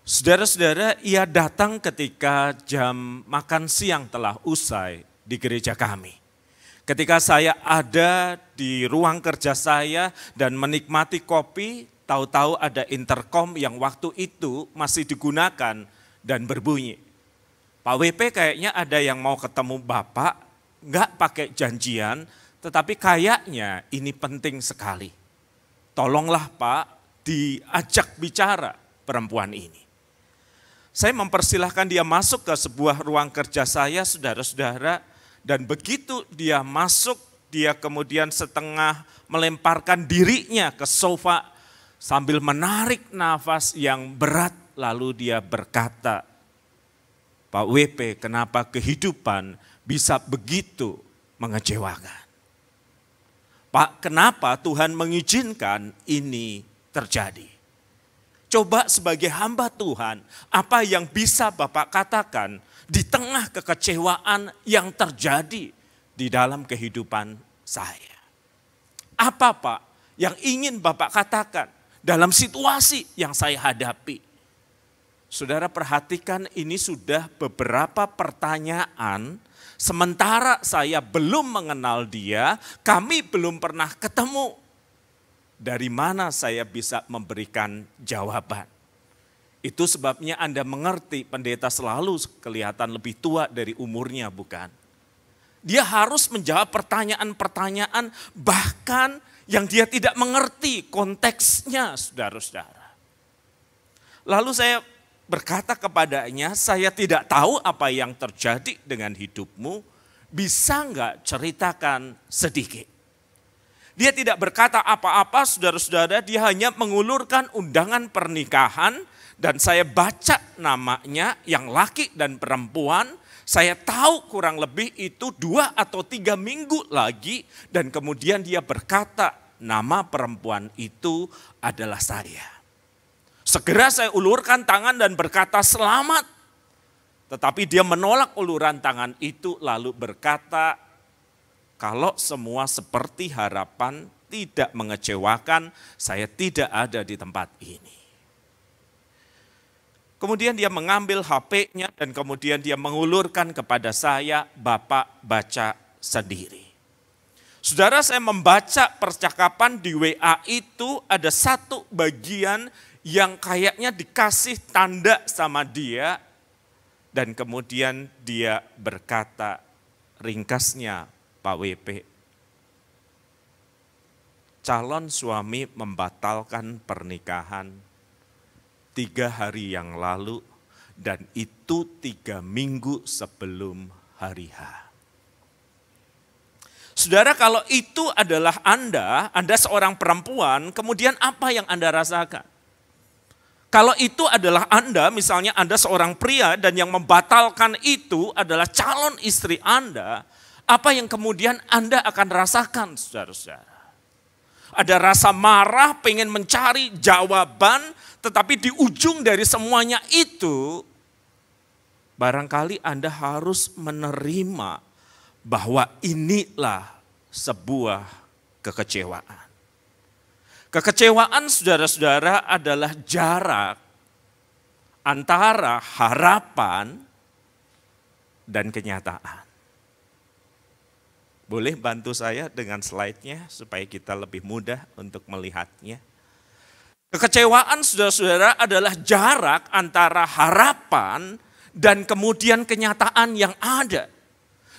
Saudara-saudara, ia datang ketika jam makan siang telah usai di gereja kami. Ketika saya ada di ruang kerja saya dan menikmati kopi, tahu-tahu ada intercom yang waktu itu masih digunakan dan berbunyi. Pak WP kayaknya ada yang mau ketemu Bapak, enggak pakai janjian, tetapi kayaknya ini penting sekali. Tolonglah Pak, diajak bicara perempuan ini. Saya mempersilahkan dia masuk ke sebuah ruang kerja saya, saudara-saudara, dan begitu dia masuk, dia kemudian setengah melemparkan dirinya ke sofa sambil menarik nafas yang berat, lalu dia berkata, Pak WP, kenapa kehidupan bisa begitu mengecewakan? Pak, kenapa Tuhan mengizinkan ini terjadi? Coba sebagai hamba Tuhan, apa yang bisa Bapak katakan di tengah kekecewaan yang terjadi di dalam kehidupan saya? Apa Pak yang ingin Bapak katakan dalam situasi yang saya hadapi? Saudara perhatikan, ini sudah beberapa pertanyaan, sementara saya belum mengenal dia, kami belum pernah ketemu. Dari mana saya bisa memberikan jawaban? Itu sebabnya Anda mengerti pendeta selalu kelihatan lebih tua dari umurnya, bukan? Dia harus menjawab pertanyaan-pertanyaan bahkan yang dia tidak mengerti konteksnya, saudara-saudara. Lalu saya berkata kepadanya, saya tidak tahu apa yang terjadi dengan hidupmu, bisa enggak ceritakan sedikit? Dia tidak berkata apa-apa, saudara-saudara, dia hanya mengulurkan undangan pernikahan dan saya baca namanya yang laki dan perempuan. Saya tahu kurang lebih itu 2 atau 3 minggu lagi dan kemudian dia berkata nama perempuan itu adalah saya. Segera saya ulurkan tangan dan berkata selamat. Tetapi dia menolak uluran tangan itu lalu berkata, kalau semua seperti harapan tidak mengecewakan, saya tidak ada di tempat ini. Kemudian dia mengambil HP-nya dan kemudian dia mengulurkan kepada saya, Bapak baca sendiri. Saudara, saya membaca percakapan di WA itu ada satu bagian yang kayaknya dikasih tanda sama dia. Dan kemudian dia berkata, ringkasnya Pak WP, calon suami membatalkan pernikahan 3 hari yang lalu dan itu 3 minggu sebelum hari H. Saudara, kalau itu adalah Anda seorang perempuan, kemudian apa yang Anda rasakan? Kalau itu adalah Anda, misalnya Anda seorang pria dan yang membatalkan itu adalah calon istri Anda, apa yang kemudian Anda akan rasakan, saudara-saudara? Ada rasa marah, pengen mencari jawaban, tetapi di ujung dari semuanya itu, barangkali Anda harus menerima bahwa inilah sebuah kekecewaan. Kekecewaan, saudara-saudara, adalah jarak antara harapan dan kenyataan. Boleh bantu saya dengan slide-nya supaya kita lebih mudah untuk melihatnya. Kekecewaan, saudara-saudara, adalah jarak antara harapan dan kemudian kenyataan yang ada.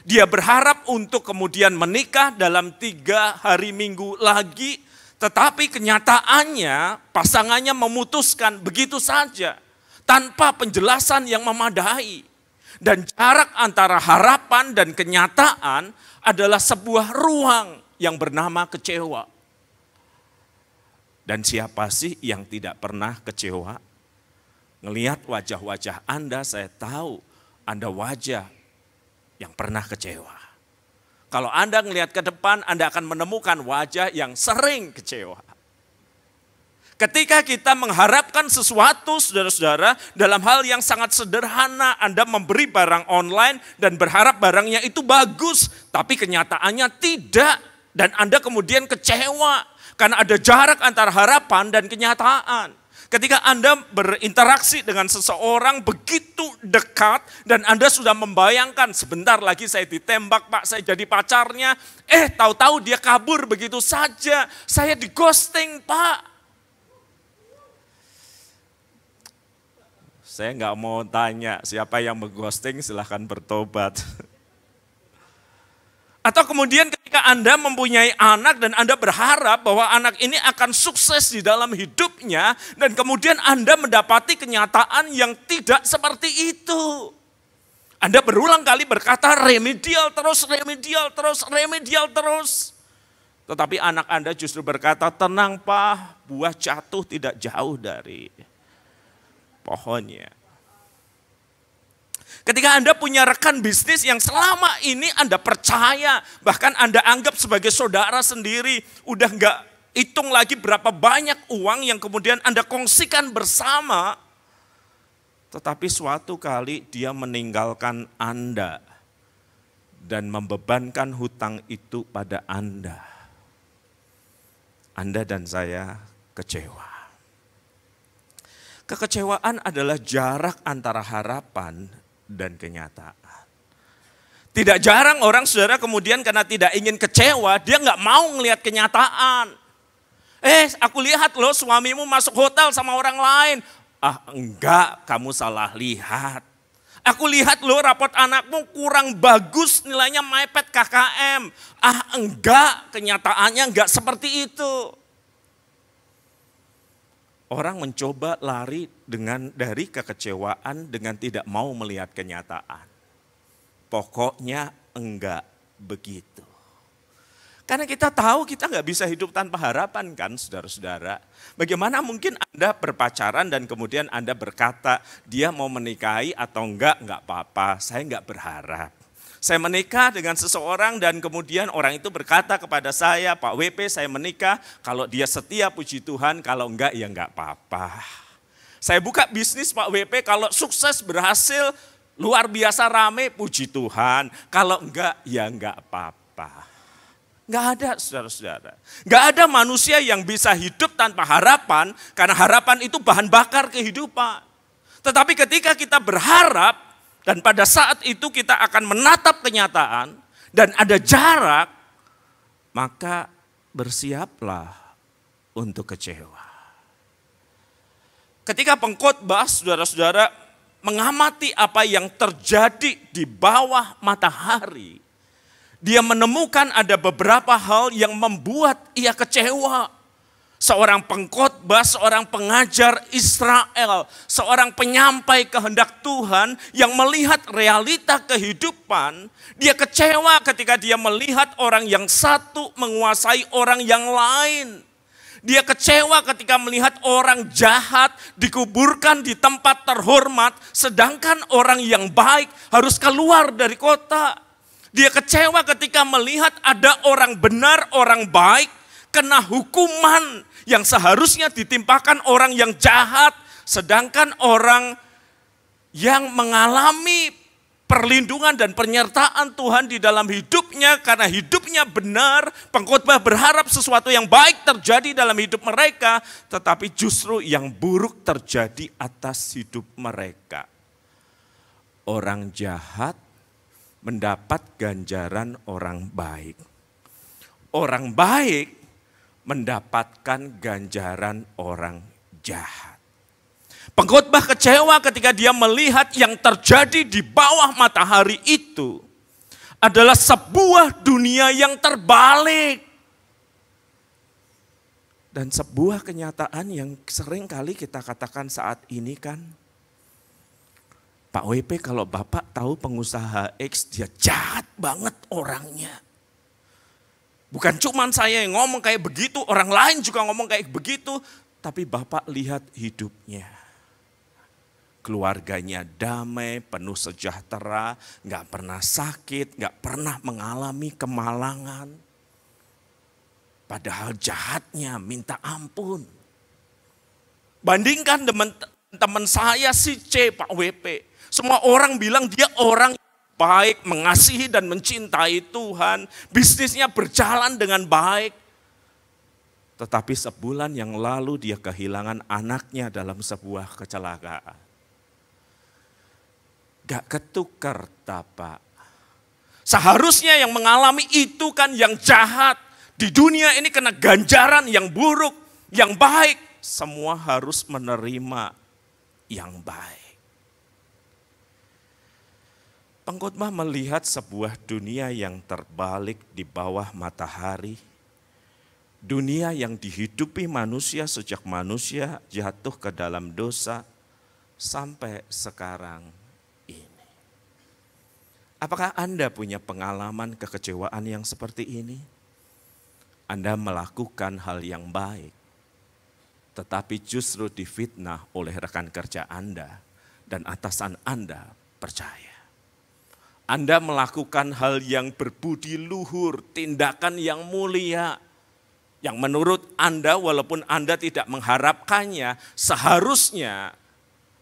Dia berharap untuk kemudian menikah dalam 3 hari minggu lagi, tetapi kenyataannya pasangannya memutuskan begitu saja tanpa penjelasan yang memadai. Dan jarak antara harapan dan kenyataan adalah sebuah ruang yang bernama kecewa. Dan siapa sih yang tidak pernah kecewa? Ngelihat wajah-wajah Anda, saya tahu Anda wajah yang pernah kecewa. Kalau Anda ngelihat ke depan, Anda akan menemukan wajah yang sering kecewa. Ketika kita mengharapkan sesuatu, saudara-saudara, dalam hal yang sangat sederhana, Anda memberi barang online dan berharap barangnya itu bagus, tapi kenyataannya tidak. Dan Anda kemudian kecewa, karena ada jarak antara harapan dan kenyataan. Ketika Anda berinteraksi dengan seseorang begitu dekat dan Anda sudah membayangkan sebentar lagi saya ditembak Pak, saya jadi pacarnya. Tahu-tahu dia kabur begitu saja. Saya di ghosting Pak. Saya nggak mau tanya siapa yang mengghosting, silahkan bertobat. Atau kemudian ketika Anda mempunyai anak dan Anda berharap bahwa anak ini akan sukses di dalam hidupnya dan kemudian Anda mendapati kenyataan yang tidak seperti itu. Anda berulang kali berkata remedial terus, remedial terus, remedial terus. Tetapi anak Anda justru berkata, tenang Pak, buah jatuh tidak jauh dari pohonnya. Ketika Anda punya rekan bisnis yang selama ini Anda percaya, bahkan Anda anggap sebagai saudara sendiri, udah nggak hitung lagi berapa banyak uang yang kemudian Anda kongsikan bersama, tetapi suatu kali dia meninggalkan Anda dan membebankan hutang itu pada Anda. Anda dan saya kecewa. Kekecewaan adalah jarak antara harapan dan kenyataan. Tidak jarang orang saudara kemudian karena tidak ingin kecewa, dia nggak mau ngelihat kenyataan. Aku lihat loh suamimu masuk hotel sama orang lain. Enggak, kamu salah lihat. Aku lihat loh rapot anakmu kurang bagus nilainya mepet KKM. Enggak, kenyataannya enggak seperti itu. Orang mencoba lari dari kekecewaan dengan tidak mau melihat kenyataan. Pokoknya enggak begitu. Karena kita tahu kita nggak bisa hidup tanpa harapan kan saudara-saudara. Bagaimana mungkin Anda berpacaran dan kemudian Anda berkata dia mau menikahi atau enggak apa-apa, saya enggak berharap. Saya menikah dengan seseorang dan kemudian orang itu berkata kepada saya, Pak WP saya menikah, kalau dia setia puji Tuhan, kalau enggak ya enggak apa-apa. Saya buka bisnis Pak WP, kalau sukses berhasil luar biasa rame puji Tuhan, kalau enggak ya enggak apa-apa. Enggak ada saudara-saudara. Enggak ada manusia yang bisa hidup tanpa harapan, karena harapan itu bahan bakar kehidupan. Tetapi ketika kita berharap, dan pada saat itu kita akan menatap kenyataan dan ada jarak, maka bersiaplah untuk kecewa. Ketika pengkhotbah saudara-saudara mengamati apa yang terjadi di bawah matahari, dia menemukan ada beberapa hal yang membuat ia kecewa. Seorang pengkhotbah, seorang pengajar Israel, seorang penyampai kehendak Tuhan yang melihat realita kehidupan, dia kecewa ketika dia melihat orang yang satu menguasai orang yang lain. Dia kecewa ketika melihat orang jahat dikuburkan di tempat terhormat, sedangkan orang yang baik harus keluar dari kota. Dia kecewa ketika melihat ada orang benar, orang baik, kena hukuman yang seharusnya ditimpakan orang yang jahat, sedangkan orang yang mengalami perlindungan dan penyertaan Tuhan di dalam hidupnya karena hidupnya benar, pengkhotbah berharap sesuatu yang baik terjadi dalam hidup mereka, tetapi justru yang buruk terjadi atas hidup mereka. Orang jahat mendapat ganjaran orang baik. Orang baik mendapatkan ganjaran orang jahat. Pengkhotbah kecewa ketika dia melihat yang terjadi di bawah matahari itu adalah sebuah dunia yang terbalik. Dan sebuah kenyataan yang sering kali kita katakan saat ini kan, Pak WP kalau Bapak tahu pengusaha X dia jahat banget orangnya. Bukan cuma saya yang ngomong kayak begitu, orang lain juga ngomong kayak begitu. Tapi Bapak lihat hidupnya. Keluarganya damai, penuh sejahtera, gak pernah sakit, gak pernah mengalami kemalangan. Padahal jahatnya minta ampun. Bandingkan teman saya si C, Pak WP. Semua orang bilang dia orang baik, mengasihi dan mencintai Tuhan, bisnisnya berjalan dengan baik. Tetapi sebulan yang lalu dia kehilangan anaknya dalam sebuah kecelakaan. Gak ketukar tapak. Seharusnya yang mengalami itu kan yang jahat. Di dunia ini kena ganjaran yang buruk, yang baik. Semua harus menerima yang baik. Pengkhotbah melihat sebuah dunia yang terbalik di bawah matahari. Dunia yang dihidupi manusia sejak manusia jatuh ke dalam dosa sampai sekarang ini. Apakah Anda punya pengalaman kekecewaan yang seperti ini? Anda melakukan hal yang baik, tetapi justru difitnah oleh rekan kerja Anda dan atasan Anda percaya. Anda melakukan hal yang berbudi luhur, tindakan yang mulia, yang menurut Anda walaupun Anda tidak mengharapkannya, seharusnya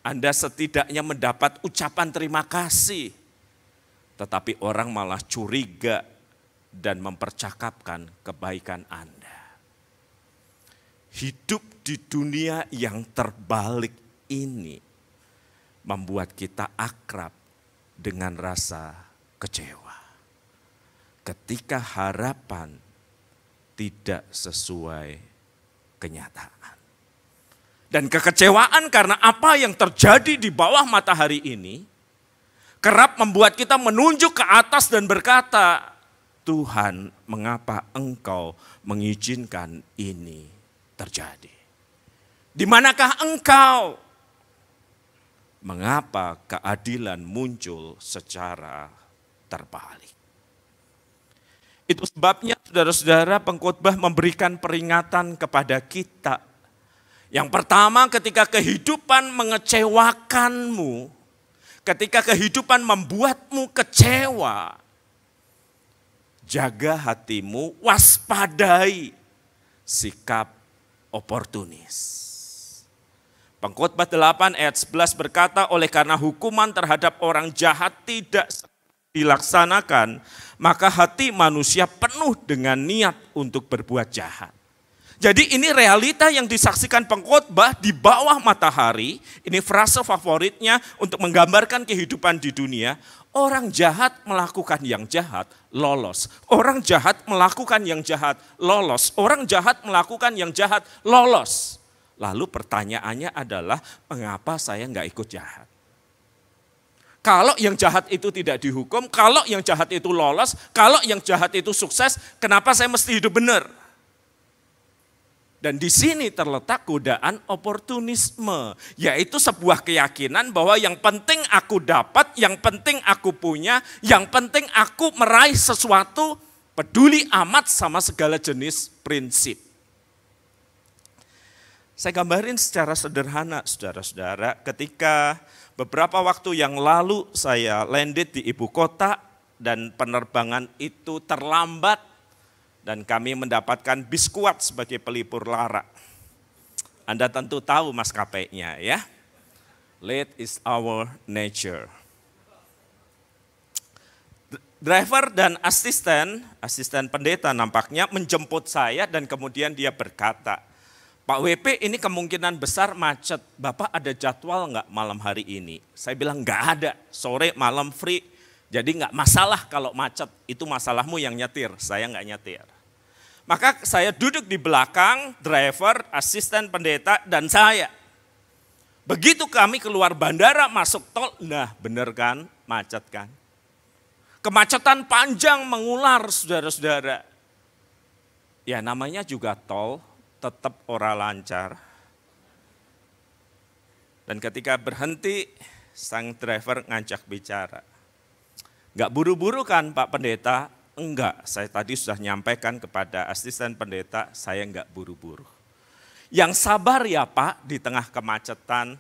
Anda setidaknya mendapat ucapan terima kasih. Tetapi orang malah curiga dan mempercakapkan kebaikan Anda. Hidup di dunia yang terbalik ini membuat kita akrab dengan rasa kecewa. Ketika harapan tidak sesuai kenyataan. Dan kekecewaan karena apa yang terjadi di bawah matahari ini kerap membuat kita menunjuk ke atas dan berkata, Tuhan, mengapa Engkau mengizinkan ini terjadi? Di manakah Engkau? Mengapa keadilan muncul secara terbalik? Itu sebabnya saudara-saudara pengkhotbah memberikan peringatan kepada kita. Yang pertama, ketika kehidupan mengecewakanmu, ketika kehidupan membuatmu kecewa, jaga hatimu, waspadai sikap oportunis. Pengkhotbah 8 ayat 11 berkata, oleh karena hukuman terhadap orang jahat tidak dilaksanakan, maka hati manusia penuh dengan niat untuk berbuat jahat. Jadi ini realita yang disaksikan pengkhotbah di bawah matahari. Ini frase favoritnya untuk menggambarkan kehidupan di dunia. Orang jahat melakukan yang jahat, lolos. Orang jahat melakukan yang jahat, lolos. Orang jahat melakukan yang jahat, lolos. Lalu pertanyaannya adalah, mengapa saya nggak ikut jahat? Kalau yang jahat itu tidak dihukum, kalau yang jahat itu lolos, kalau yang jahat itu sukses, kenapa saya mesti hidup benar? Dan di sini terletak godaan oportunisme, yaitu sebuah keyakinan bahwa yang penting aku dapat, yang penting aku punya, yang penting aku meraih sesuatu, peduli amat sama segala jenis prinsip. Saya gambarin secara sederhana, saudara-saudara, ketika beberapa waktu yang lalu saya landed di ibu kota dan penerbangan itu terlambat dan kami mendapatkan biskuat sebagai pelipur lara. Anda tentu tahu maskapainya ya. Late is our nature. Driver dan asisten pendeta nampaknya menjemput saya dan kemudian dia berkata, Pak WP ini kemungkinan besar macet, Bapak ada jadwal enggak malam hari ini? Saya bilang enggak ada, sore malam free, jadi enggak masalah kalau macet, itu masalahmu yang nyetir, saya enggak nyetir. Maka saya duduk di belakang, driver, asisten pendeta, dan saya. Begitu kami keluar bandara, masuk tol, nah bener kan, macet kan. Kemacetan panjang mengular saudara-saudara. Ya namanya juga tol, tetap ora lancar. Dan ketika berhenti, sang driver ngajak bicara. Enggak buru-buru kan Pak Pendeta? Enggak, saya tadi sudah nyampaikan kepada asisten pendeta, saya enggak buru-buru. Yang sabar ya Pak di tengah kemacetan,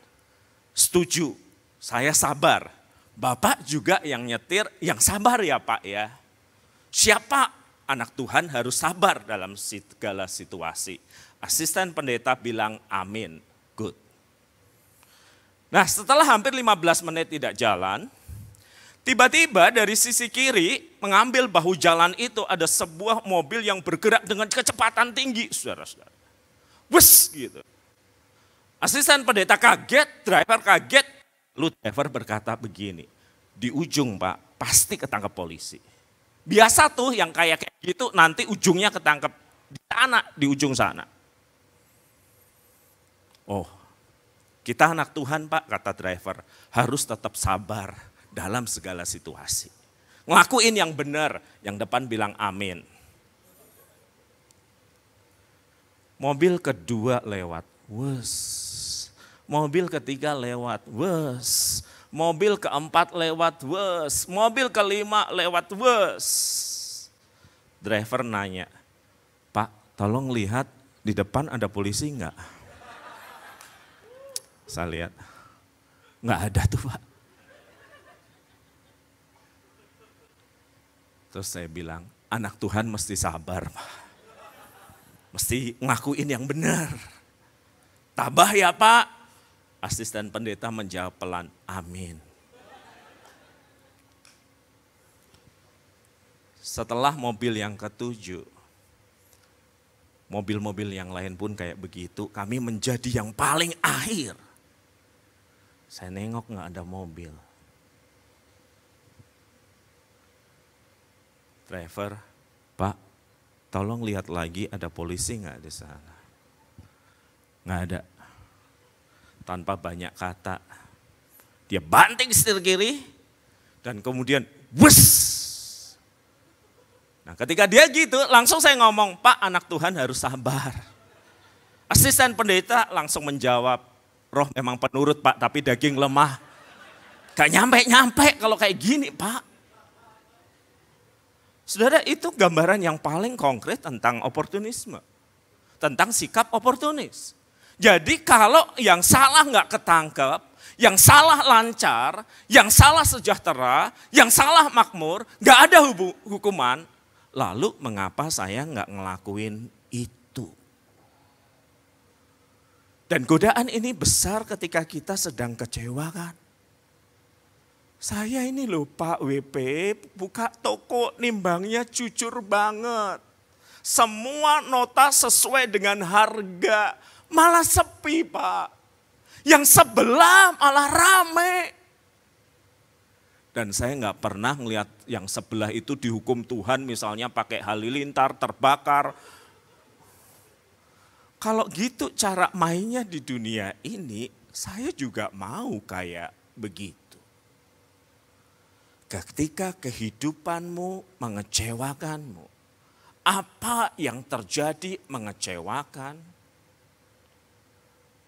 setuju, saya sabar. Bapak juga yang nyetir, yang sabar ya Pak ya. Siapa anak Tuhan harus sabar dalam segala situasi. Asisten pendeta bilang amin, good. Nah setelah hampir 15 menit tidak jalan, tiba-tiba dari sisi kiri mengambil bahu jalan itu ada sebuah mobil yang bergerak dengan kecepatan tinggi, saudara-saudara. wes gitu. Asisten pendeta kaget, driver kaget. Lalu driver berkata begini, di ujung Pak, pasti ketangkep polisi. Biasa tuh yang kayak gitu nanti ujungnya ketangkep di sana, di ujung sana. Oh, kita anak Tuhan Pak, kata driver, harus tetap sabar dalam segala situasi. Ngelakuin yang benar, yang depan bilang amin. Mobil kedua lewat, wes. Mobil ketiga lewat, wes. Mobil keempat lewat, wes. Mobil kelima lewat, wes. Driver nanya, Pak, tolong lihat di depan ada polisi enggak? Saya lihat, enggak ada tuh Pak. Terus saya bilang, anak Tuhan mesti sabar Pak. Mesti ngakuin yang benar. Tabah ya Pak. Asisten pendeta menjawab pelan, amin. Setelah mobil yang ketujuh, mobil-mobil yang lain pun kayak begitu, kami menjadi yang paling akhir. Saya nengok nggak ada mobil. Driver, Pak, tolong lihat lagi ada polisi nggak di sana? Nggak ada. Tanpa banyak kata, dia banting setir kiri dan kemudian wes. Nah ketika dia gitu langsung saya ngomong, Pak anak Tuhan harus sabar. Asisten pendeta langsung menjawab, roh memang penurut Pak tapi daging lemah. Gak nyampe-nyampe kalau kayak gini Pak. Saudara itu gambaran yang paling konkret tentang oportunisme. Tentang sikap oportunis. Jadi kalau yang salah nggak ketangkep, yang salah lancar, yang salah sejahtera, yang salah makmur, nggak ada hukuman, lalu mengapa saya nggak ngelakuin itu? Dan godaan ini besar ketika kita sedang kecewa kan. Saya ini loh Pak WP, buka toko nimbangnya jujur banget. Semua nota sesuai dengan harga. Malah sepi Pak. Yang sebelah malah rame. Dan saya nggak pernah ngelihat yang sebelah itu dihukum Tuhan misalnya pakai halilintar, terbakar. Kalau gitu cara mainnya di dunia ini, saya juga mau kayak begitu. Ketika kehidupanmu mengecewakanmu, apa yang terjadi mengecewakan?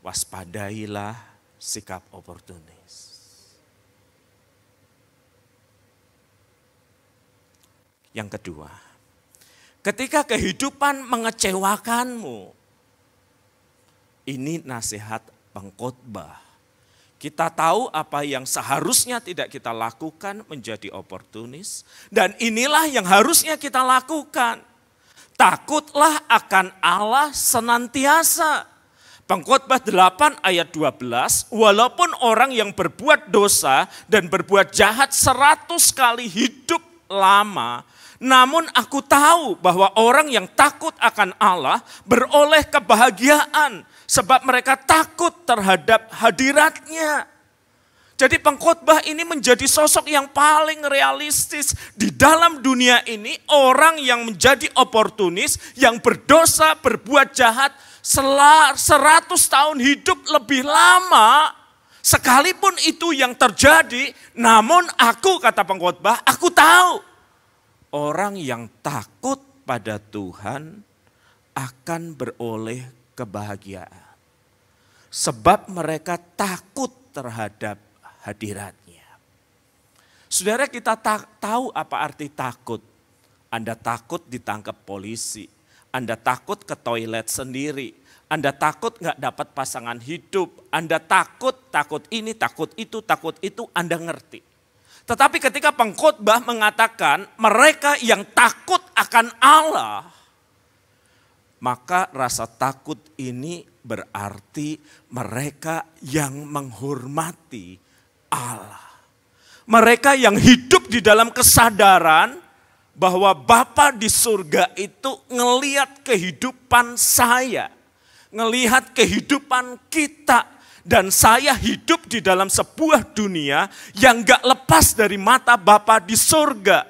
Waspadailah sikap oportunis. Yang kedua, ketika kehidupan mengecewakanmu, ini nasihat pengkhotbah. Kita tahu apa yang seharusnya tidak kita lakukan menjadi oportunis, dan inilah yang harusnya kita lakukan. Takutlah akan Allah senantiasa. Pengkhotbah 8 ayat 12, walaupun orang yang berbuat dosa dan berbuat jahat 100 kali hidup lama, namun aku tahu bahwa orang yang takut akan Allah beroleh kebahagiaan sebab mereka takut terhadap hadiratnya. Jadi pengkhotbah ini menjadi sosok yang paling realistis di dalam dunia ini, orang yang menjadi oportunis, yang berdosa, berbuat jahat, 100 tahun hidup lebih lama, sekalipun itu yang terjadi, namun aku, kata pengkhotbah, aku tahu orang yang takut pada Tuhan akan beroleh kebahagiaan. Sebab mereka takut terhadap hadiratnya. Saudara, kita tahu apa arti takut. Anda takut ditangkap polisi. Anda takut ke toilet sendiri. Anda takut nggak dapat pasangan hidup. Anda takut ini, takut itu, Anda ngerti. Tetapi ketika pengkhotbah mengatakan mereka yang takut akan Allah, maka rasa takut ini berarti mereka yang menghormati Allah. Mereka yang hidup di dalam kesadaran bahwa Bapa di surga itu ngeliat kehidupan saya. ngelihat kehidupan kita. Dan saya hidup di dalam sebuah dunia yang gak lepas dari mata Bapa di surga.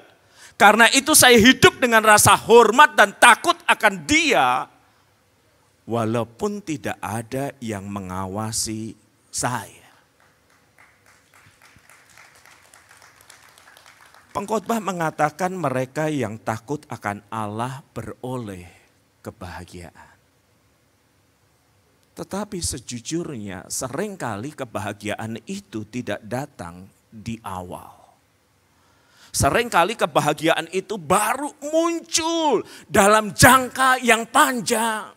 Karena itu saya hidup dengan rasa hormat dan takut akan Dia. Walaupun tidak ada yang mengawasi saya. Pengkhotbah mengatakan mereka yang takut akan Allah beroleh kebahagiaan. Tetapi sejujurnya seringkali kebahagiaan itu tidak datang di awal. Seringkali kebahagiaan itu baru muncul dalam jangka yang panjang.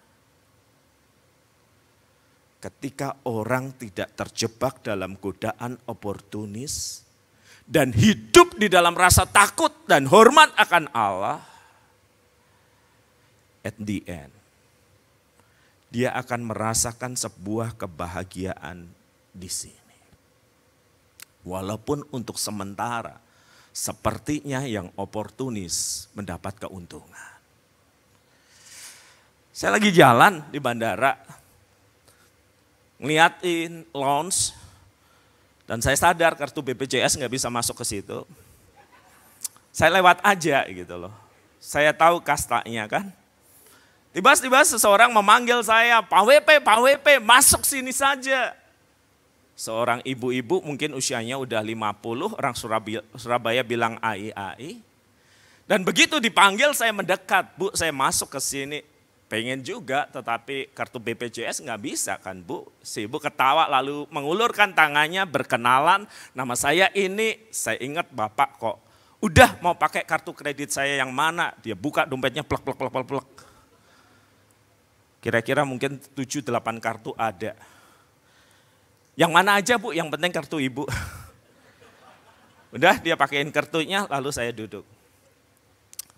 Ketika orang tidak terjebak dalam godaan oportunis, dan hidup di dalam rasa takut dan hormat akan Allah, at the end, dia akan merasakan sebuah kebahagiaan di sini. Walaupun untuk sementara, sepertinya yang oportunis mendapat keuntungan. Saya lagi jalan di bandara, ngeliatin lounge, dan saya sadar kartu BPJS nggak bisa masuk ke situ. Saya lewat aja gitu loh. Saya tahu kastanya kan. Tiba-tiba seseorang memanggil saya, Pak WP, masuk sini saja. Seorang ibu-ibu mungkin usianya udah 50, orang Surabaya bilang ai. Dan begitu dipanggil saya mendekat, Bu saya masuk ke sini. Pengen juga tetapi kartu BPJS nggak bisa kan Bu. Si ibu ketawa lalu mengulurkan tangannya berkenalan. Nama saya ini, saya ingat Bapak kok. Udah mau pakai kartu kredit saya yang mana? Dia buka dompetnya plek. Kira-kira mungkin 7-8 kartu ada. Yang mana aja Bu, yang penting kartu ibu. Udah dia pakein kartunya lalu saya duduk.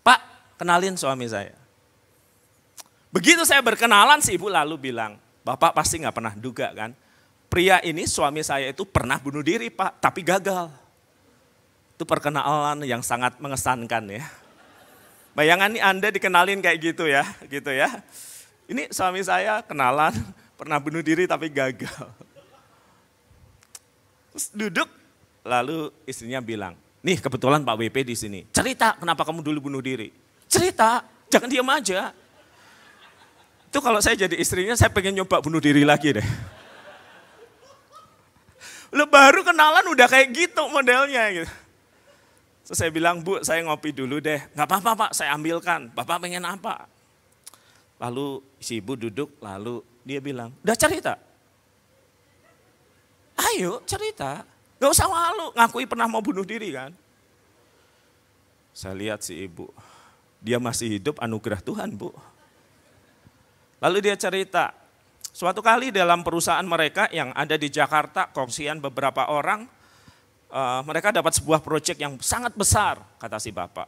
Pak, kenalin suami saya. Begitu saya berkenalan si ibu lalu bilang, Bapak pasti gak pernah duga kan. Pria ini suami saya itu pernah bunuh diri Pak, tapi gagal. Itu perkenalan yang sangat mengesankan ya. Bayangan nih Anda dikenalin kayak gitu ya. Ini suami saya kenalan, pernah bunuh diri tapi gagal. Terus duduk, lalu istrinya bilang, nih kebetulan Pak WP di sini. Cerita kenapa kamu dulu bunuh diri. Cerita, jangan diam aja. Itu kalau saya jadi istrinya, saya pengen nyoba bunuh diri lagi deh. Lu baru kenalan udah kayak gitu modelnya gitu. Terus saya bilang, Bu saya ngopi dulu deh. Gak apa-apa Pak, saya ambilkan. Bapak pengen apa? Lalu si ibu duduk, lalu dia bilang, udah cerita? Ayo cerita, gak usah malu, ngakui pernah mau bunuh diri kan. Saya lihat si ibu, dia masih hidup anugerah Tuhan Bu. Lalu dia cerita, suatu kali dalam perusahaan mereka yang ada di Jakarta, kongsian beberapa orang, mereka dapat sebuah proyek yang sangat besar, kata si bapak.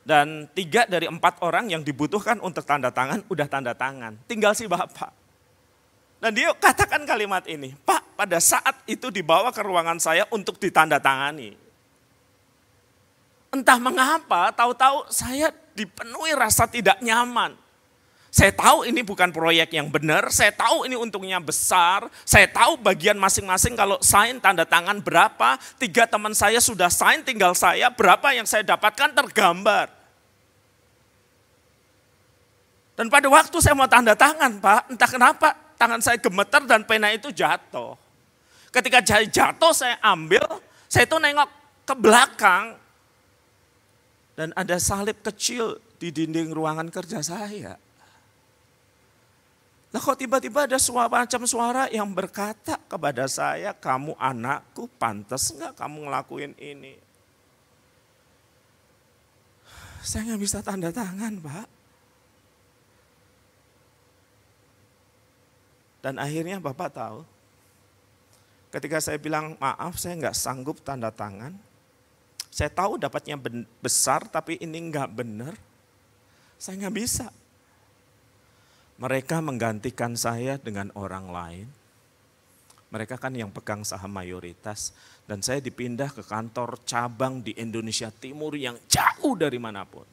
Dan 3 dari 4 orang yang dibutuhkan untuk tanda tangan, udah tanda tangan. Tinggal si bapak. Dan dia katakan kalimat ini, Pak pada saat itu dibawa ke ruangan saya untuk ditandatangani. Entah mengapa, tahu-tahu saya dipenuhi rasa tidak nyaman. Saya tahu ini bukan proyek yang benar, saya tahu ini untungnya besar, saya tahu bagian masing-masing kalau sign tanda tangan berapa, 3 teman saya sudah sign, tinggal saya, berapa yang saya dapatkan tergambar. Dan pada waktu saya mau tanda tangan Pak, entah kenapa tangan saya gemeter dan pena itu jatuh. Ketika jatuh saya ambil, saya itu nengok ke belakang, dan ada salib kecil di dinding ruangan kerja saya. Lah kok tiba-tiba ada macam suara yang berkata kepada saya, kamu anakku, pantas enggak kamu ngelakuin ini? Saya nggak bisa tanda tangan Pak. Dan akhirnya Bapak tahu, ketika saya bilang maaf saya nggak sanggup tanda tangan, saya tahu dapatnya besar tapi ini nggak benar, saya nggak bisa. Mereka menggantikan saya dengan orang lain. Mereka kan yang pegang saham mayoritas. Dan saya dipindah ke kantor cabang di Indonesia Timur yang jauh dari manapun.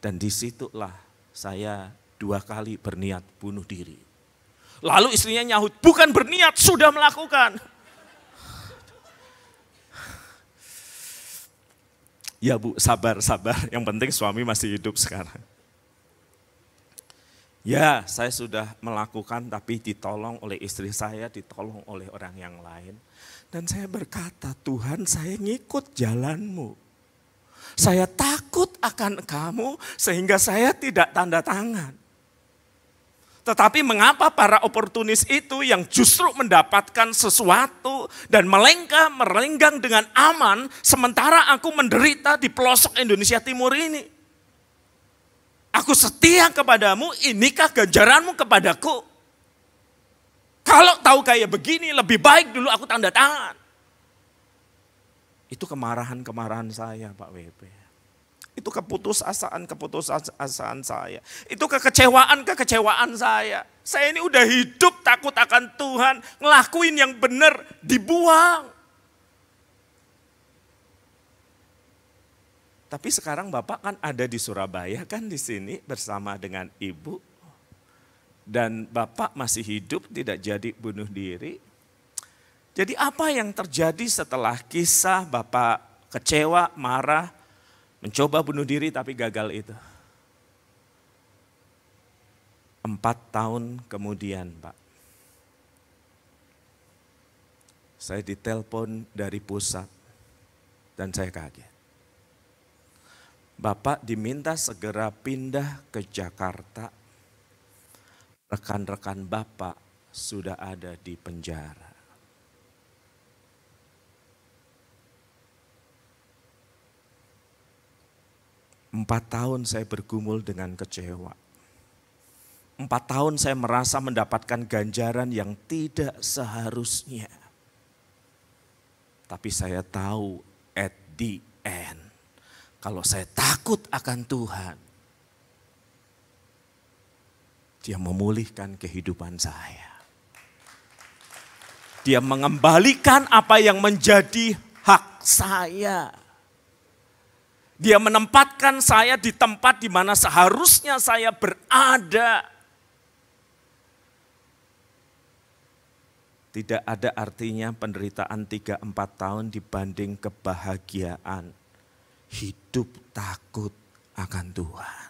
Dan disitulah saya 2 kali berniat bunuh diri. Lalu istrinya nyahut, bukan berniat, sudah melakukan. Ya Bu, sabar, yang penting suami masih hidup sekarang. Ya, saya sudah melakukan tapi ditolong oleh istri saya, ditolong oleh orang yang lain. Dan saya berkata, Tuhan saya ngikut jalan-Mu. Saya takut akan kamu sehingga saya tidak tanda tangan. Tetapi mengapa para oportunis itu yang justru mendapatkan sesuatu dan merenggang dengan aman sementara aku menderita di pelosok Indonesia Timur ini. Aku setia kepadamu, inikah ganjaranmu kepadaku? Kalau tahu kayak begini lebih baik dulu aku tanda tangan. Itu kemarahan saya Pak WP. Itu keputusasaan saya. Itu kekecewaan saya. Saya ini udah hidup takut akan Tuhan. Ngelakuin yang benar, dibuang. Tapi sekarang Bapak kan ada di Surabaya kan di sini bersama dengan Ibu. Dan Bapak masih hidup, tidak jadi bunuh diri. Jadi apa yang terjadi setelah kisah Bapak kecewa, marah, mencoba bunuh diri tapi gagal itu? 4 tahun kemudian Pak, saya ditelepon dari pusat dan saya kaget. Bapak diminta segera pindah ke Jakarta. Rekan-rekan Bapak sudah ada di penjara. Empat tahun saya bergumul dengan kecewa. 4 tahun saya merasa mendapatkan ganjaran yang tidak seharusnya. Tapi saya tahu at the end, kalau saya takut akan Tuhan, Dia memulihkan kehidupan saya. Dia mengembalikan apa yang menjadi hak saya. Dia menempatkan saya di tempat di mana seharusnya saya berada. Tidak ada artinya penderitaan 3-4 tahun dibanding kebahagiaan. Hidup takut akan Tuhan.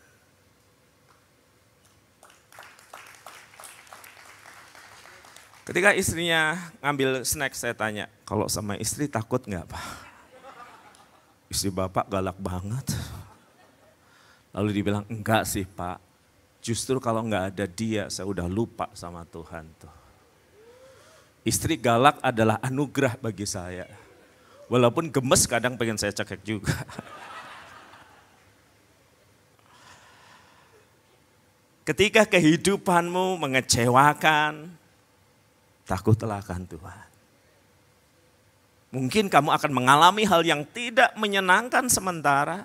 Ketika istrinya ngambil snack saya tanya, kalau sama istri takut nggak Pak? Istri Bapak galak banget. Lalu dibilang, enggak sih Pak. Justru kalau nggak ada dia, saya udah lupa sama Tuhan tuh. Istri galak adalah anugerah bagi saya. Walaupun gemes kadang pengen saya cekek juga. Ketika kehidupanmu mengecewakan, takutlah akan Tuhan. Mungkin kamu akan mengalami hal yang tidak menyenangkan sementara.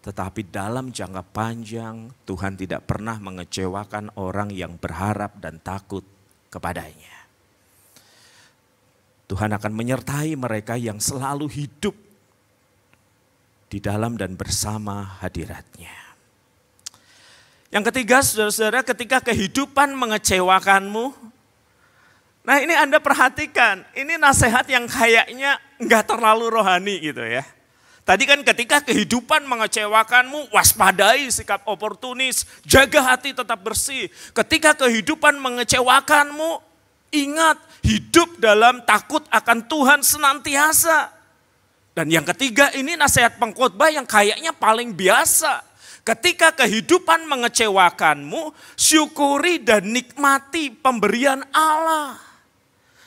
Tetapi dalam jangka panjang Tuhan tidak pernah mengecewakan orang yang berharap dan takut kepadanya. Tuhan akan menyertai mereka yang selalu hidup di dalam dan bersama hadirat-Nya. Yang ketiga, saudara-saudara, ketika kehidupan mengecewakanmu, nah ini Anda perhatikan, ini nasihat yang kayaknya enggak terlalu rohani gitu ya. Tadi kan ketika kehidupan mengecewakanmu, waspadai sikap oportunis, jaga hati tetap bersih. Ketika kehidupan mengecewakanmu, ingat hidup dalam takut akan Tuhan senantiasa. Dan yang ketiga ini nasihat pengkhotbah yang kayaknya paling biasa. Ketika kehidupan mengecewakanmu, syukuri dan nikmati pemberian Allah.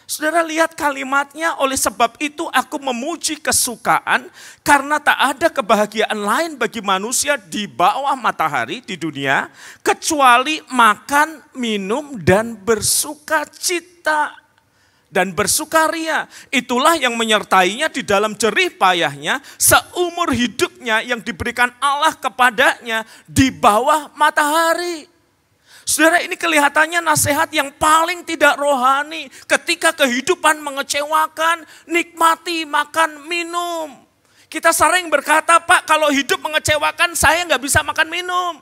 Saudara lihat kalimatnya, oleh sebab itu aku memuji kesukaan karena tak ada kebahagiaan lain bagi manusia di bawah matahari di dunia kecuali makan, minum dan bersuka cita dan bersukaria. Itulah yang menyertainya di dalam jerih payahnya seumur hidupnya yang diberikan Allah kepadanya di bawah matahari. Saudara, ini kelihatannya nasihat yang paling tidak rohani. Ketika kehidupan mengecewakan, nikmati makan minum. Kita sering berkata, Pak, kalau hidup mengecewakan saya nggak bisa makan minum.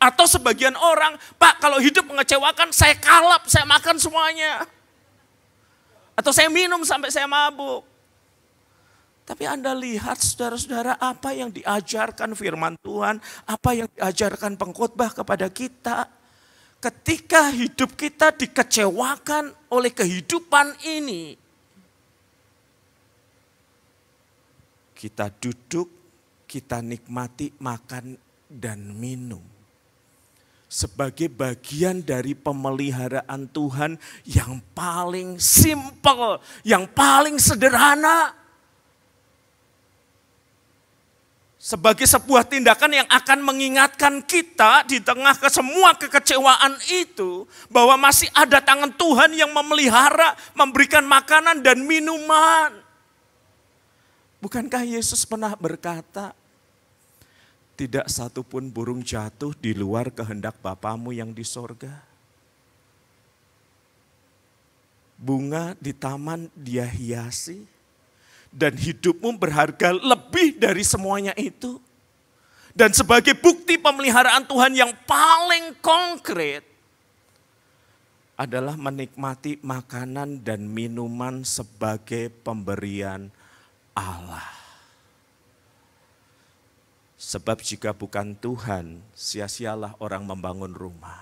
Atau sebagian orang, Pak, kalau hidup mengecewakan saya kalap, saya makan semuanya. Atau saya minum sampai saya mabuk. Tapi Anda lihat saudara-saudara apa yang diajarkan firman Tuhan, apa yang diajarkan pengkhotbah kepada kita. Ketika hidup kita dikecewakan oleh kehidupan ini, kita duduk, kita nikmati makan dan minum. Sebagai bagian dari pemeliharaan Tuhan yang paling simpel, yang paling sederhana. Sebagai sebuah tindakan yang akan mengingatkan kita di tengah semua kekecewaan itu, bahwa masih ada tangan Tuhan yang memelihara, memberikan makanan dan minuman. Bukankah Yesus pernah berkata, tidak satupun burung jatuh di luar kehendak Bapamu yang di sorga. Bunga di taman dia hiasi, dan hidupmu berharga lebih dari semuanya itu. Dan sebagai bukti pemeliharaan Tuhan yang paling konkret adalah menikmati makanan dan minuman sebagai pemberian Allah. Sebab jika bukan Tuhan, sia-sialah orang membangun rumah.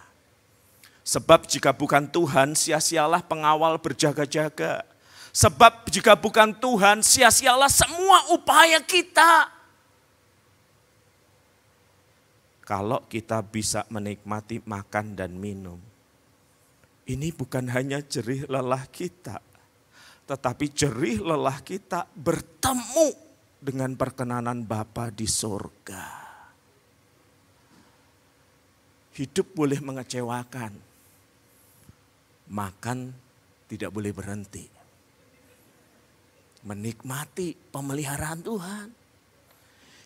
Sebab jika bukan Tuhan, sia-sialah pengawal berjaga-jaga. Sebab jika bukan Tuhan, sia-sialah semua upaya kita. Kalau kita bisa menikmati makan dan minum, ini bukan hanya jerih lelah kita, tetapi jerih lelah kita bertemu dengan perkenanan Bapa di surga. Hidup boleh mengecewakan, makan tidak boleh berhenti. Menikmati pemeliharaan Tuhan.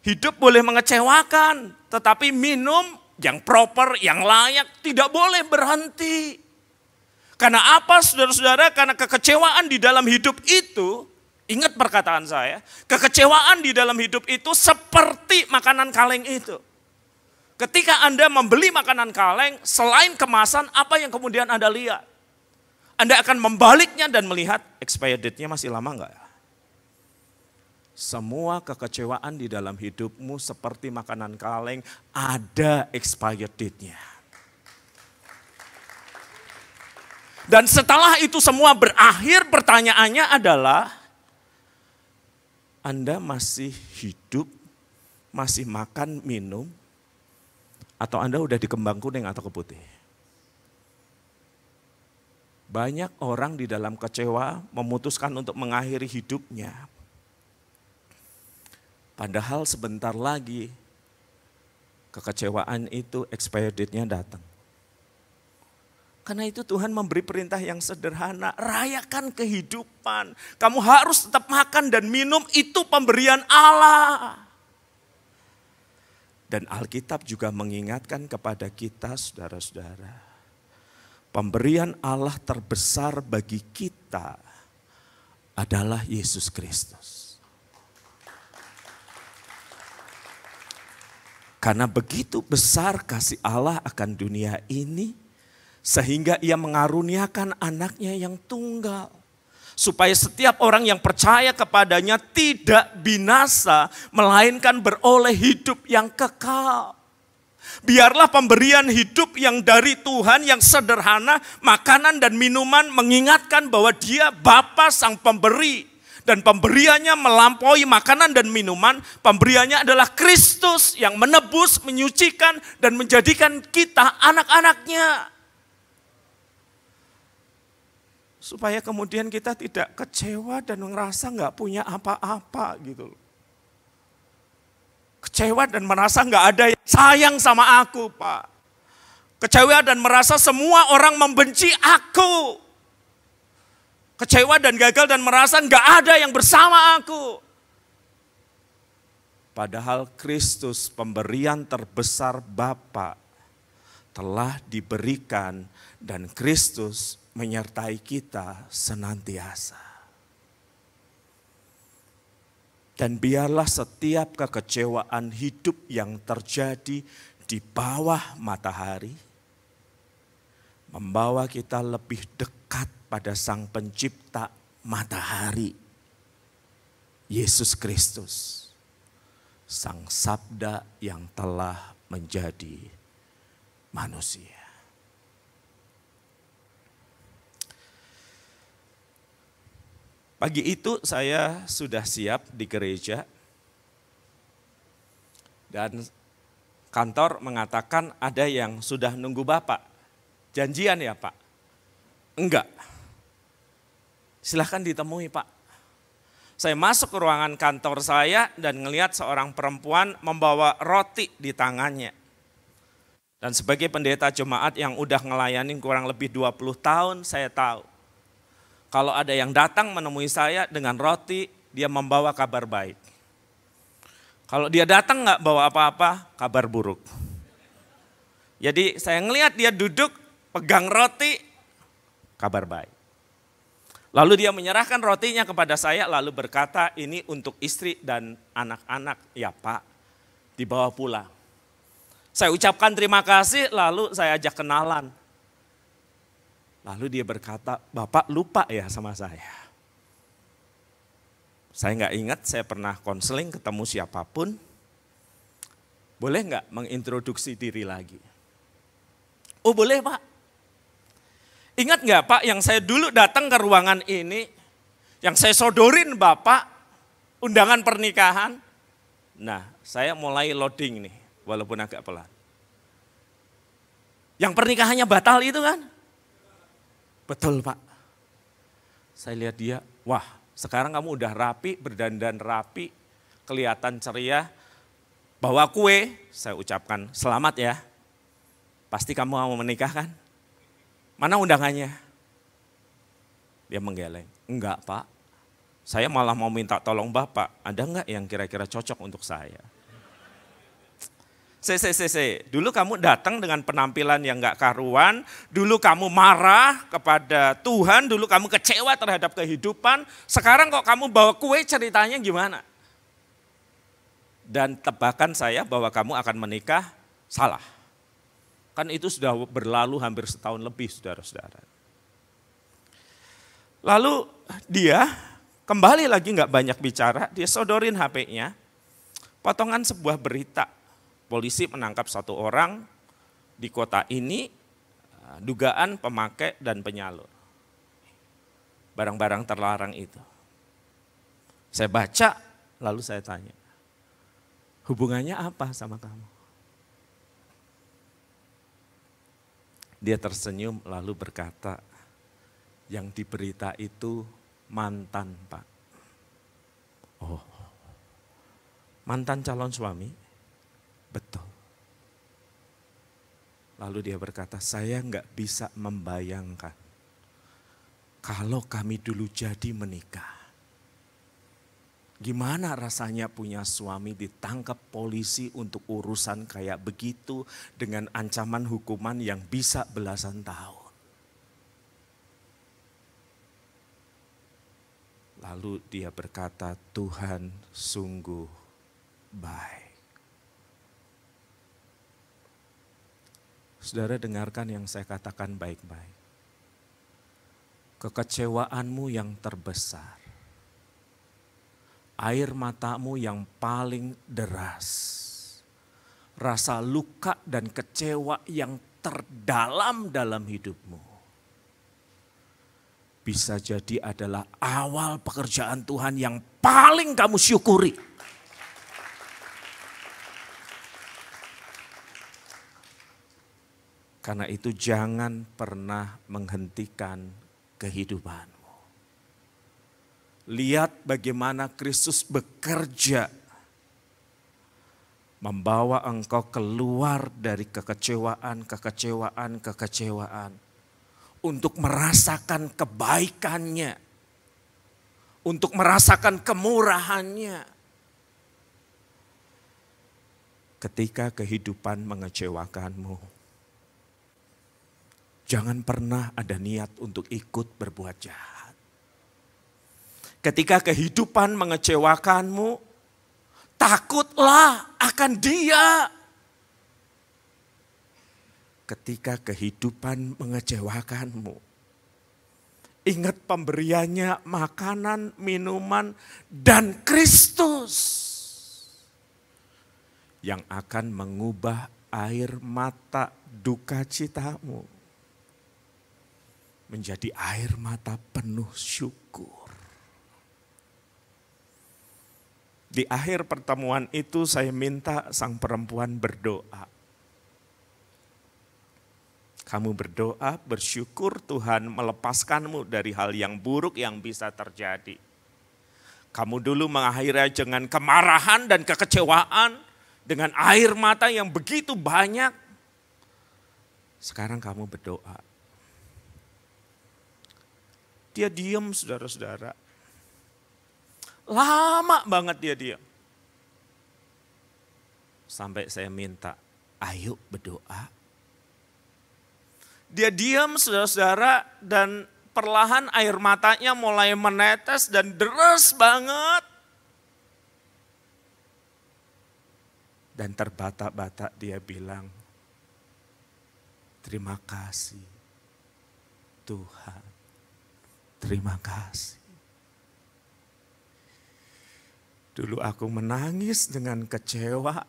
Hidup boleh mengecewakan, tetapi minum yang proper, yang layak tidak boleh berhenti. Karena apa saudara-saudara? Karena kekecewaan di dalam hidup itu, ingat perkataan saya, kekecewaan di dalam hidup itu seperti makanan kaleng itu. Ketika Anda membeli makanan kaleng, selain kemasan, apa yang kemudian Anda lihat? Anda akan membaliknya dan melihat expired date-nya masih lama enggak? Semua kekecewaan di dalam hidupmu seperti makanan kaleng, ada expired date-nya. Dan setelah itu semua berakhir, pertanyaannya adalah, Anda masih hidup, masih makan, minum, atau Anda udah di kembang kuning atau ke putih? Banyak orang di dalam kecewa memutuskan untuk mengakhiri hidupnya. Padahal sebentar lagi kekecewaan itu expired date-nya datang. Karena itu Tuhan memberi perintah yang sederhana, rayakan kehidupan. Kamu harus tetap makan dan minum, itu pemberian Allah. Dan Alkitab juga mengingatkan kepada kita saudara-saudara, pemberian Allah terbesar bagi kita adalah Yesus Kristus. Karena begitu besar kasih Allah akan dunia ini, sehingga ia mengaruniakan anaknya yang tunggal. Supaya setiap orang yang percaya kepadanya tidak binasa, melainkan beroleh hidup yang kekal. Biarlah pemberian hidup yang dari Tuhan yang sederhana, makanan dan minuman mengingatkan bahwa Dia Bapa Sang Pemberi. Dan pemberiannya melampaui makanan dan minuman, pemberiannya adalah Kristus yang menebus, menyucikan dan menjadikan kita anak-anaknya. Supaya kemudian kita tidak kecewa dan merasa nggak punya apa-apa gitu. Kecewa dan merasa nggak ada yang sayang sama aku, Pak. Kecewa dan merasa semua orang membenci aku. Kecewa dan gagal dan merasa nggak ada yang bersama aku. Padahal Kristus, pemberian terbesar Bapa, telah diberikan dan Kristus menyertai kita senantiasa. Dan biarlah setiap kekecewaan hidup yang terjadi di bawah matahari membawa kita lebih dekat pada Sang Pencipta matahari, Yesus Kristus, Sang Sabda yang telah menjadi manusia. Pagi itu saya sudah siap di gereja dan kantor mengatakan ada yang sudah nunggu Bapak. Janjian ya Pak? Enggak. Silahkan ditemui Pak. Saya masuk ke ruangan kantor saya dan ngelihat seorang perempuan membawa roti di tangannya. Dan sebagai pendeta jemaat yang udah ngelayanin kurang lebih 20 tahun, saya tahu. Kalau ada yang datang menemui saya dengan roti, dia membawa kabar baik. Kalau dia datang nggak bawa apa-apa, kabar buruk. Jadi saya ngelihat dia duduk, pegang roti, kabar baik. Lalu dia menyerahkan rotinya kepada saya, lalu berkata, ini untuk istri dan anak-anak. Ya Pak, dibawa pulang. Saya ucapkan terima kasih, lalu saya ajak kenalan. Lalu dia berkata, Bapak lupa ya sama saya. Saya nggak ingat, saya pernah konseling ketemu siapapun. Boleh nggak mengintroduksi diri lagi? Oh boleh Pak. Ingat nggak Pak yang saya dulu datang ke ruangan ini, yang saya sodorin Bapak, undangan pernikahan. Nah saya mulai loading nih, walaupun agak pelan. Yang pernikahannya batal itu kan? Betul Pak. Saya lihat dia, wah sekarang kamu udah rapi, berdandan rapi, kelihatan ceria, bawa kue, saya ucapkan selamat ya. Pasti kamu mau menikah kan? Mana undangannya? Dia menggeleng, enggak Pak, saya malah mau minta tolong Bapak, ada enggak yang kira-kira cocok untuk saya? Dulu kamu datang dengan penampilan yang gak karuan, dulu kamu marah kepada Tuhan, dulu kamu kecewa terhadap kehidupan, sekarang kok kamu bawa kue ceritanya gimana? Dan tebakan saya bahwa kamu akan menikah, salah. Kan itu sudah berlalu hampir setahun lebih saudara-saudara. Lalu dia kembali lagi gak banyak bicara, dia sodorin HP-nya, potongan sebuah berita. Polisi menangkap satu orang di kota ini, dugaan pemakai dan penyalur barang-barang terlarang itu. Saya baca, lalu saya tanya, hubungannya apa sama kamu? Dia tersenyum lalu berkata, yang di berita itu mantan Pak. Oh, mantan calon suami? Betul. Lalu dia berkata, saya nggak bisa membayangkan kalau kami dulu jadi menikah. Gimana rasanya punya suami ditangkap polisi untuk urusan kayak begitu dengan ancaman hukuman yang bisa belasan tahun. Lalu dia berkata, Tuhan sungguh baik. Saudara dengarkan yang saya katakan baik-baik. Kekecewaanmu yang terbesar, air matamu yang paling deras, rasa luka dan kecewa yang terdalam dalam hidupmu, bisa jadi adalah awal pekerjaan Tuhan yang paling kamu syukuri. Karena itu jangan pernah menghentikan kehidupanmu. Lihat bagaimana Kristus bekerja membawa engkau keluar dari kekecewaan untuk merasakan kebaikannya, untuk merasakan kemurahannya. Ketika kehidupan mengecewakanmu, jangan pernah ada niat untuk ikut berbuat jahat. Ketika kehidupan mengecewakanmu, takutlah akan Dia. Ketika kehidupan mengecewakanmu, ingat pemberiannya makanan, minuman, dan Kristus yang akan mengubah air mata duka citamu menjadi air mata penuh syukur. Di akhir pertemuan itu saya minta sang perempuan berdoa. Kamu berdoa, bersyukur Tuhan melepaskanmu dari hal yang buruk yang bisa terjadi. Kamu dulu mengakhiri dengan kemarahan dan kekecewaan, dengan air mata yang begitu banyak. Sekarang kamu berdoa. Dia diam, saudara-saudara. Lama banget dia diam. Sampai saya minta, ayo berdoa. Dia diam, saudara-saudara, dan perlahan air matanya mulai menetes dan deras banget. Dan terbata-bata dia bilang, terima kasih Tuhan, terima kasih. Dulu aku menangis dengan kecewa,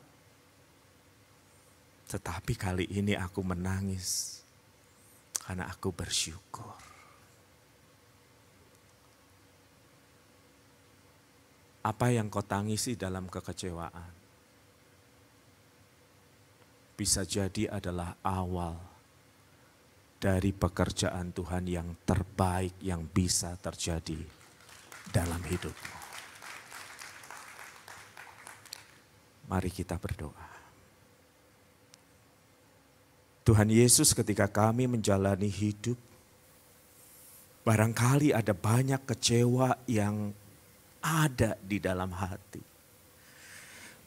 tetapi kali ini aku menangis karena aku bersyukur. Apa yang kau tangisi dalam kekecewaan bisa jadi adalah awal dari pekerjaan Tuhan yang terbaik yang bisa terjadi dalam hidupmu. Mari kita berdoa. Tuhan Yesus, ketika kami menjalani hidup, barangkali ada banyak kecewa yang ada di dalam hati.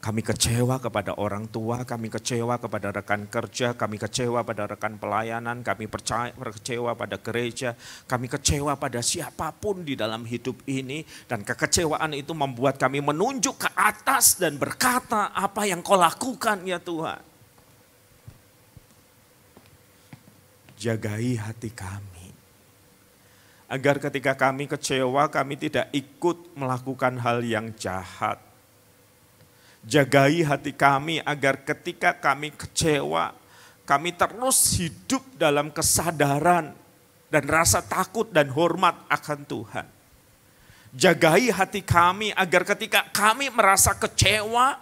Kami kecewa kepada orang tua, kami kecewa kepada rekan kerja, kami kecewa pada rekan pelayanan, kami kecewa pada gereja, kami kecewa pada siapapun di dalam hidup ini. Dan kekecewaan itu membuat kami menunjuk ke atas dan berkata, apa yang kau lakukan ya Tuhan. Jagai hati kami, agar ketika kami kecewa, kami tidak ikut melakukan hal yang jahat. Jagai hati kami agar ketika kami kecewa, kami terus hidup dalam kesadaran dan rasa takut dan hormat akan Tuhan. Jagai hati kami agar ketika kami merasa kecewa,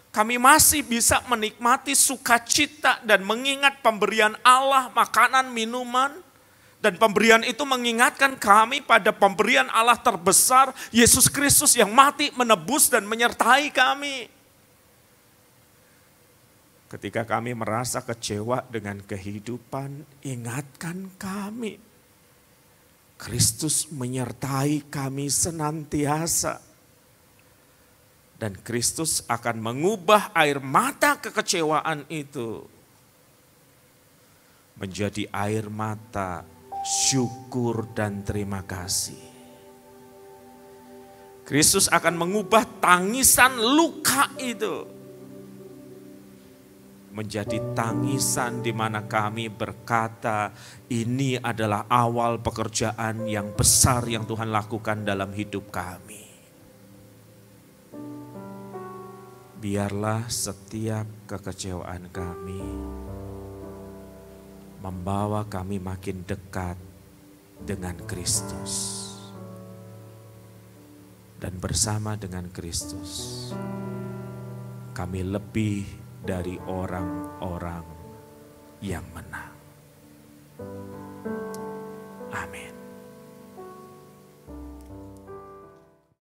kami masih bisa menikmati sukacita dan mengingat pemberian Allah, makanan, minuman. Dan pemberian itu mengingatkan kami pada pemberian Allah terbesar, Yesus Kristus yang mati menebus dan menyertai kami. Ketika kami merasa kecewa dengan kehidupan, ingatkan kami. Kristus menyertai kami senantiasa. Dan Kristus akan mengubah air mata kekecewaan itu menjadi air mata syukur dan terima kasih. Kristus akan mengubah tangisan luka itu menjadi tangisan di mana kami berkata, ini adalah awal pekerjaan yang besar yang Tuhan lakukan dalam hidup kami. Biarlah setiap kekecewaan kami membawa kami makin dekat dengan Kristus. Dan bersama dengan Kristus, kami lebih dari orang-orang yang menang.